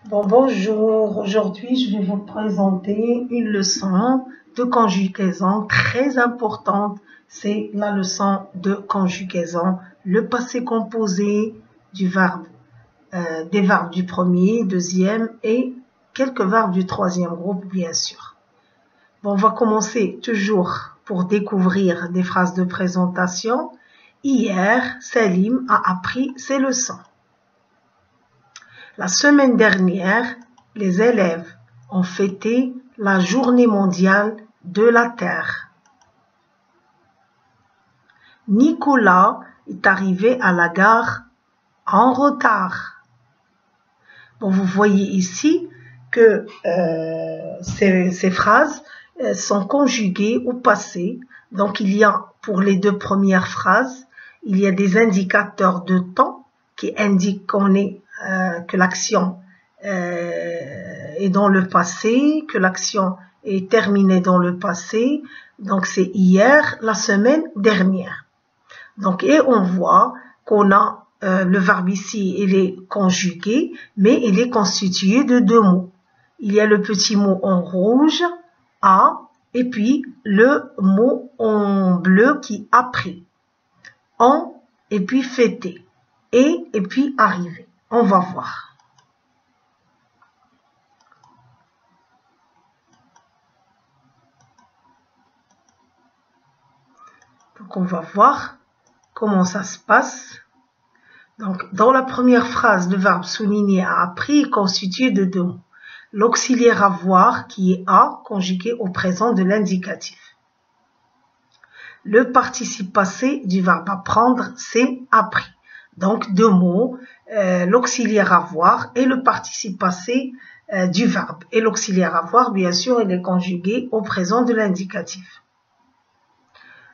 Bonjour, aujourd'hui je vais vous présenter une leçon de conjugaison très importante. C'est la leçon de conjugaison, le passé composé du verbe, des verbes du premier, deuxième et quelques verbes du troisième groupe bien sûr. On va commencer toujours pour découvrir des phrases de présentation. Hier, Salim a appris ses leçons. La semaine dernière, les élèves ont fêté la journée mondiale de la Terre. Nicolas est arrivé à la gare en retard. Vous voyez ici que ces phrases sont conjuguées au passé. Donc, il y a pour les deux premières phrases, il y a des indicateurs de temps qui indiquent que l'action est dans le passé, que l'action est terminée dans le passé. Donc, c'est hier, la semaine dernière. Donc, et on voit qu'on a le verbe ici, il est conjugué, mais il est constitué de deux mots. Il y a le petit mot en rouge, a, et puis le mot en bleu qui a pris. En, et puis fêter. Et puis arriver. On va voir. Donc, on va voir comment ça se passe. Donc, dans la première phrase, le verbe souligner a appris est constitué de deux mots. L'auxiliaire avoir, qui est a, conjugué au présent de l'indicatif. Le participe passé du verbe apprendre, c'est appris. Donc, deux mots, l'auxiliaire avoir et le participe passé du verbe. Et l'auxiliaire avoir, bien sûr, il est conjugué au présent de l'indicatif.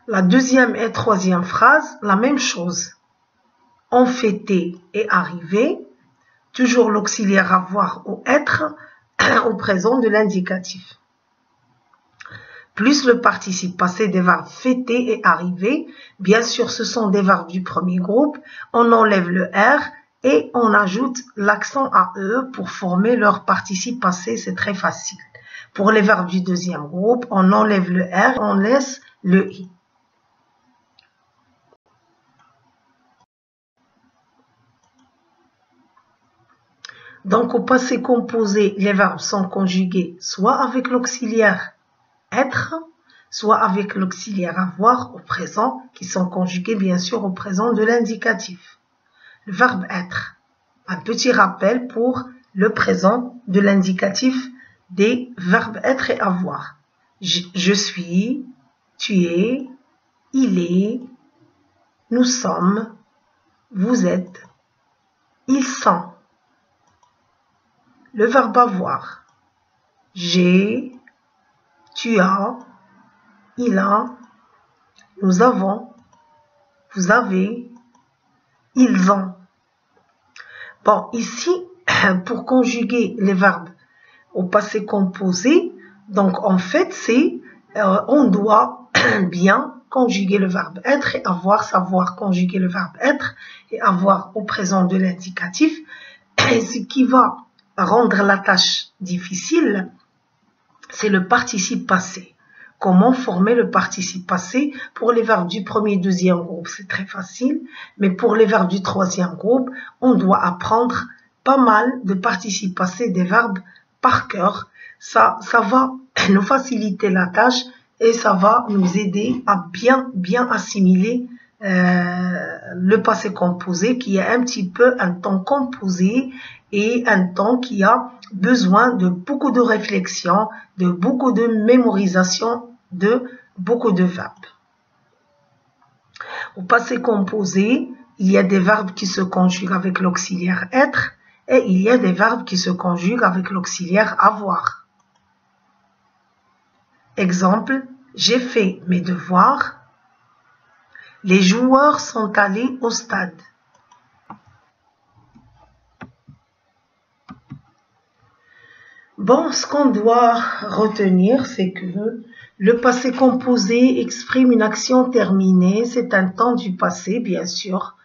La deuxième et troisième phrase, la même chose. En fêter et arriver, toujours l'auxiliaire avoir ou être au présent de l'indicatif. Plus le participe passé des verbes fêter et arriver, bien sûr ce sont des verbes du premier groupe, on enlève le R et on ajoute l'accent à E pour former leur participe passé, c'est très facile. Pour les verbes du deuxième groupe, on enlève le R, on laisse le I. Donc, au passé composé, les verbes sont conjugués soit avec l'auxiliaire être, soit avec l'auxiliaire avoir au présent, qui sont conjugués bien sûr au présent de l'indicatif. Le verbe être, un petit rappel pour le présent de l'indicatif des verbes être et avoir. Je suis, tu es, il est, nous sommes, vous êtes, ils sont. Le verbe avoir. J'ai, tu as, il a, nous avons, vous avez, ils ont. Bon, ici, pour conjuguer les verbes au passé composé, donc en fait, on doit bien conjuguer le verbe être et avoir, savoir conjuguer le verbe être et avoir au présent de l'indicatif, ce qui va rendre la tâche difficile, c'est le participe passé. Comment former le participe passé pour les verbes du premier et deuxième groupe? C'est très facile, mais pour les verbes du troisième groupe, on doit apprendre pas mal de participes passés des verbes par cœur. Ça va nous faciliter la tâche et ça va nous aider à bien assimiler le passé composé qui est un petit peu un temps composé et un temps qui a besoin de beaucoup de réflexion, de beaucoup de mémorisation, de beaucoup de verbes. Au passé composé, il y a des verbes qui se conjuguent avec l'auxiliaire être et il y a des verbes qui se conjuguent avec l'auxiliaire avoir. Exemple, j'ai fait mes devoirs. Les joueurs sont allés au stade. Bon, ce qu'on doit retenir, c'est que le passé composé exprime une action terminée. C'est un temps du passé, bien sûr.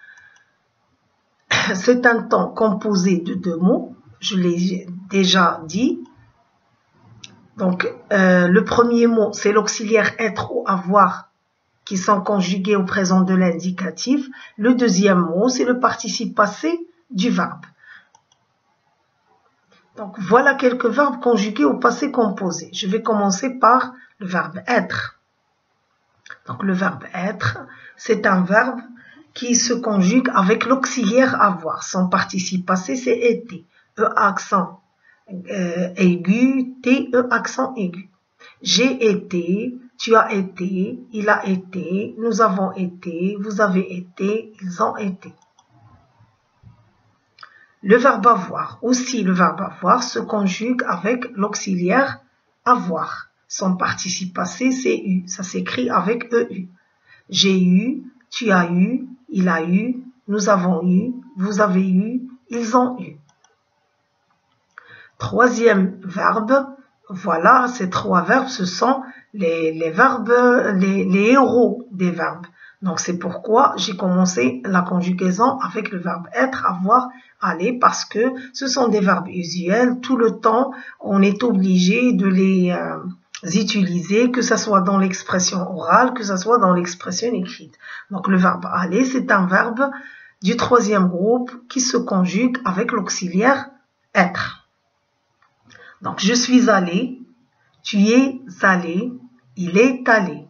C'est un temps composé de deux mots. je l'ai déjà dit. Donc, le premier mot, c'est l'auxiliaire être ou avoir qui sont conjugués au présent de l'indicatif. Le deuxième mot, c'est le participe passé du verbe. Donc, voilà quelques verbes conjugués au passé composé. Je vais commencer par le verbe être. Donc, le verbe être, c'est un verbe qui se conjugue avec l'auxiliaire avoir. Son participe passé, c'est été. E accent aigu, T, E accent aigu. J'ai été, tu as été, il a été, nous avons été, vous avez été, ils ont été. Le verbe avoir, aussi le verbe avoir, se conjugue avec l'auxiliaire avoir. Son participe passé, c'est eu. Ça s'écrit avec EU. J'ai eu, tu as eu, il a eu, nous avons eu, vous avez eu, ils ont eu. Troisième verbe, voilà, ces trois verbes, ce sont les verbes, les héros des verbes. Donc, c'est pourquoi j'ai commencé la conjugaison avec le verbe être, avoir, aller, parce que ce sont des verbes usuels. Tout le temps, on est obligé de les utiliser, que ce soit dans l'expression orale, que ce soit dans l'expression écrite. Donc, le verbe aller, c'est un verbe du troisième groupe qui se conjugue avec l'auxiliaire être. Donc, je suis allé, tu es allé, il est allé,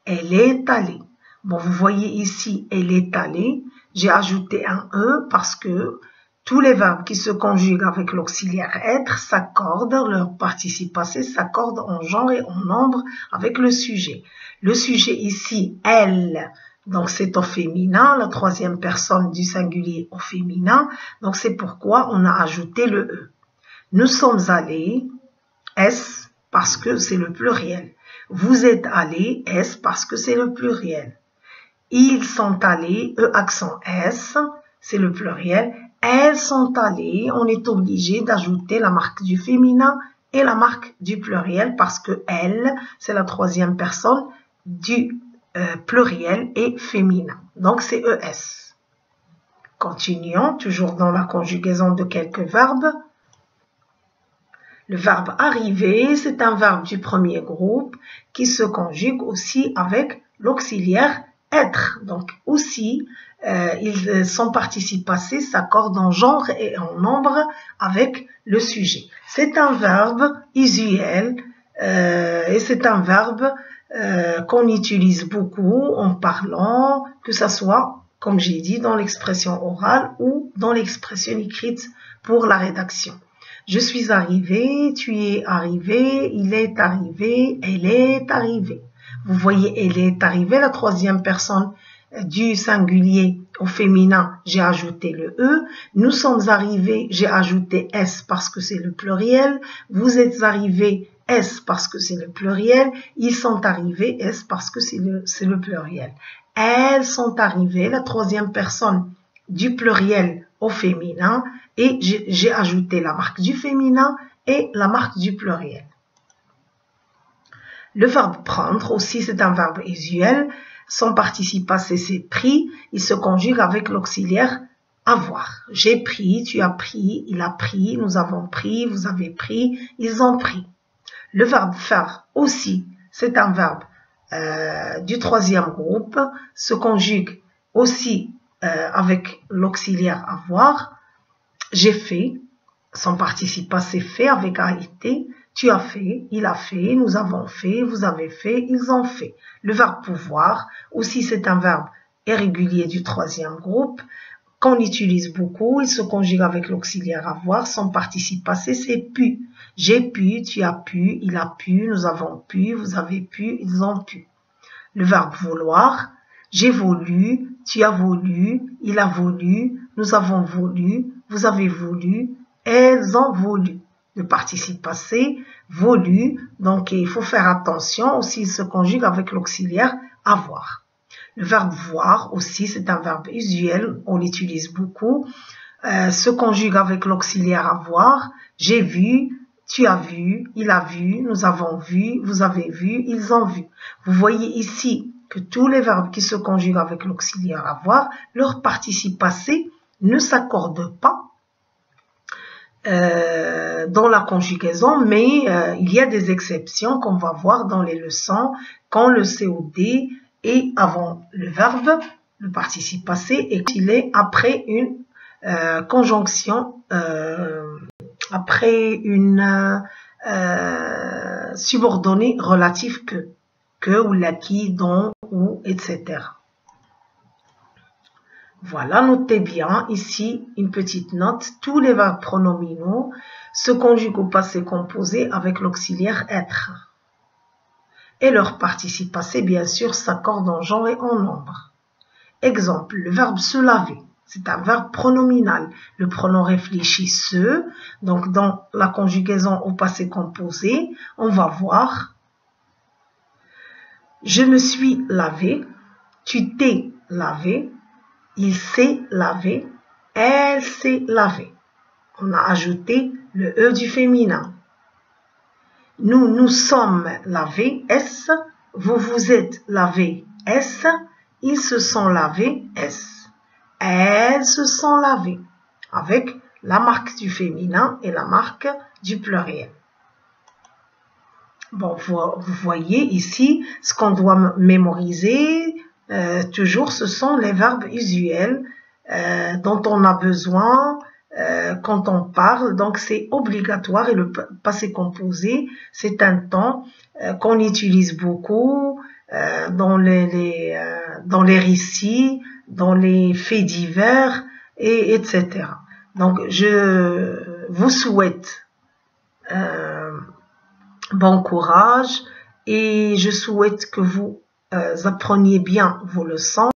elle est allée. Bon, vous voyez ici, elle est allée. J'ai ajouté un E parce que tous les verbes qui se conjuguent avec l'auxiliaire être s'accordent, leur participe passé s'accorde en genre et en nombre avec le sujet. Le sujet ici, elle, donc c'est au féminin, la troisième personne du singulier au féminin. Donc, c'est pourquoi on a ajouté le E. Nous sommes allés, S, parce que c'est le pluriel. Vous êtes allés, S, parce que c'est le pluriel. Ils sont allés, E accent S, c'est le pluriel. Elles sont allées, on est obligé d'ajouter la marque du féminin et la marque du pluriel parce que elle, c'est la troisième personne du pluriel et féminin. Donc c'est ES. Continuons, toujours dans la conjugaison de quelques verbes. Le verbe arriver, c'est un verbe du premier groupe qui se conjugue aussi avec l'auxiliaire être. Donc aussi, son participe passé s'accorde en genre et en nombre avec le sujet. C'est un verbe usuel et c'est un verbe qu'on utilise beaucoup en parlant, que ce soit, comme j'ai dit, dans l'expression orale ou dans l'expression écrite pour la rédaction. Je suis arrivé, tu es arrivé, il est arrivé, elle est arrivée. Vous voyez, elle est arrivée, la troisième personne du singulier au féminin, j'ai ajouté le E. Nous sommes arrivés, j'ai ajouté S parce que c'est le pluriel. Vous êtes arrivés, S parce que c'est le pluriel. Ils sont arrivés, S parce que c'est le pluriel. Elles sont arrivées, la troisième personne du pluriel au féminin. Et j'ai ajouté la marque du féminin et la marque du pluriel. Le verbe prendre aussi, c'est un verbe usuel. Son participe passé, c'est pris. Il se conjugue avec l'auxiliaire avoir. J'ai pris, tu as pris, il a pris, nous avons pris, vous avez pris, ils ont pris. Le verbe faire aussi, c'est un verbe du troisième groupe, se conjugue aussi avec l'auxiliaire avoir. J'ai fait, son participe passé fait avec a été, tu as fait, il a fait, nous avons fait, vous avez fait, ils ont fait. Le verbe pouvoir, aussi c'est un verbe irrégulier du troisième groupe, qu'on utilise beaucoup, il se conjugue avec l'auxiliaire avoir, son participe passé c'est pu. J'ai pu, tu as pu, il a pu, nous avons pu, vous avez pu, ils ont pu. Le verbe vouloir, j'ai voulu, tu as voulu, il a voulu, nous avons voulu, vous avez voulu, elles ont voulu. Le participe passé, voulu, donc il faut faire attention aussi, il se conjugue avec l'auxiliaire avoir. Le verbe voir aussi, c'est un verbe usuel, on l'utilise beaucoup, se conjugue avec l'auxiliaire avoir. J'ai vu, tu as vu, il a vu, nous avons vu, vous avez vu, ils ont vu. Vous voyez ici que tous les verbes qui se conjuguent avec l'auxiliaire avoir, leur participe passé ne s'accorde pas dans la conjugaison, mais il y a des exceptions qu'on va voir dans les leçons quand le COD est avant le verbe, le participe passé, et qu'il est après une conjonction, après une subordonnée relative que ou la qui, dont, ou, etc. Voilà, notez bien ici une petite note. Tous les verbes pronominaux se conjuguent au passé composé avec l'auxiliaire être. Et leur participe passé, bien sûr, s'accorde en genre et en nombre. Exemple, le verbe se laver. C'est un verbe pronominal. Le pronom réfléchi se. Donc, dans la conjugaison au passé composé, on va voir je me suis lavé, tu t'es lavé, il s'est lavé, elle s'est lavée. On a ajouté le E du féminin. Nous nous sommes lavés, S. Vous vous êtes lavés, S. Ils se sont lavés, S. Elles se sont lavées, avec la marque du féminin et la marque du pluriel. Bon, vous voyez ici, ce qu'on doit mémoriser, toujours, ce sont les verbes usuels dont on a besoin quand on parle. Donc, c'est obligatoire et le passé composé, c'est un temps qu'on utilise beaucoup dans les récits, dans les faits divers, etc. Donc, je vous souhaite bon courage et je souhaite que vous appreniez bien vos leçons.